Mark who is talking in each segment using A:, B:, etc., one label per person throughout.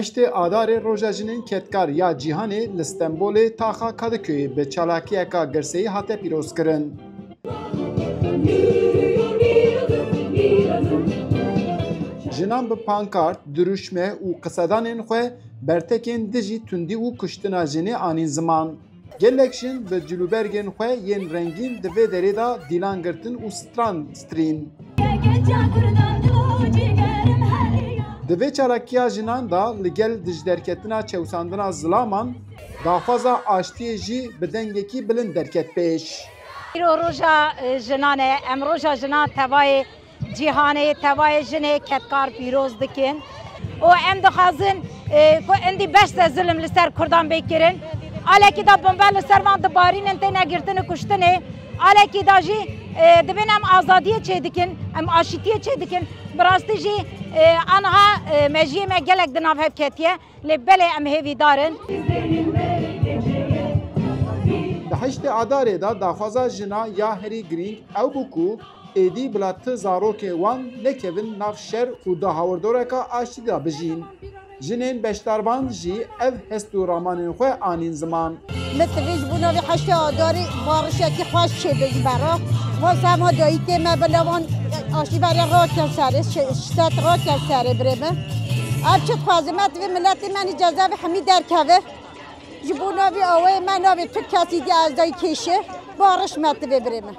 A: Heştê adarê roja jinên ketkar ya cîhanê li Stenbolê taxa Kadıköyê bi çalakiyeka girseyî hate pîrozkirin. Jinan bi pankart, duruşme û qisedanên xwe bertekên dijî tundî û kuştina jinê anîn ziman. Gelek jin bi cilûbergên xwe yên rengîn di vê derê da dîlan girtin û stran strîn. Di vê çalakiya jinan da li gel dijderketina çewsandina zilaman, daxwaza aştiyê jî bi dengekî bilind derket pêş.
B: Roja jinan e, em roja jinan tevayê cîhanê, tevayê jinê ketkar pîroz dikin. û em dixwazin ku endî beş de zilim li ser Kurdan bêkirin. Alekî da bombe li ser van dibarînin têne girtinê kuştinê. Alekî da jî dibin em azadiyê çê dikin, em aşîtiyê çê dikin. Bi rastî jî anha mejiyê me gelek di nav hevketiye, lê belê em hêvî darin.
A: Di heştê adarê da daxwaza jina ya herî girîng ew bû ku êdî bila ti zarokê wan nekevin nav şer û di hawerdoreka aştî da bijîn. Jinên beşdarvan jî ev hest û ramanên xwe anîn ziman.
C: Me tivê ji bo navê heştê adarê barişekî xweş çêbe ji bera. Wasa ma dayî tê me bi levan aşîverê rakin serê, ştet rakin serê birê me. Ev çi dixwaze me tivê milletê me nî cezavê hemî derkeve. Ji bo navê awayê me navê tu kesî dî ez dayî kêşe, bariş me tivê birê me.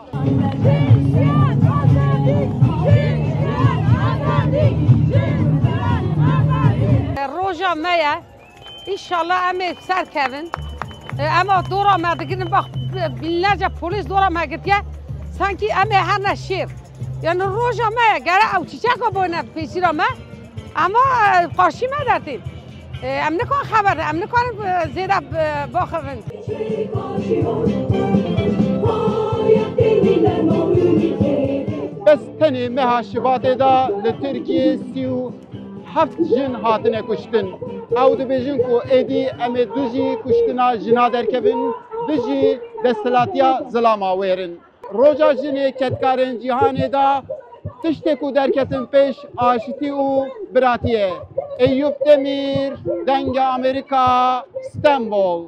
D: Roja me ye, inşallah em ê serkevin. Ama dora me diginin bak binlerce polis dora me gitiye. Sanki em ê herne şêr. Yani roja me ye, gere ew çiçeka boyne pêşîra me. Ama qarşî me dertîn. Em nikan xeber, em nikarin zêde baxivin.
A: Bes tenê meha şivatê da li Tirkiye sî û heft jin hatine kuştin. Ew dibêjin ku êdî em ê du jî kuştina jina derkevin, du jî desthilatiya zilama wêrin. Roja jinê ketkarên cîhanê da tiştê ku derketin pêş aşitî û biratî ye. Eyyûb Demîr, Denge Amerîka, Stenbol.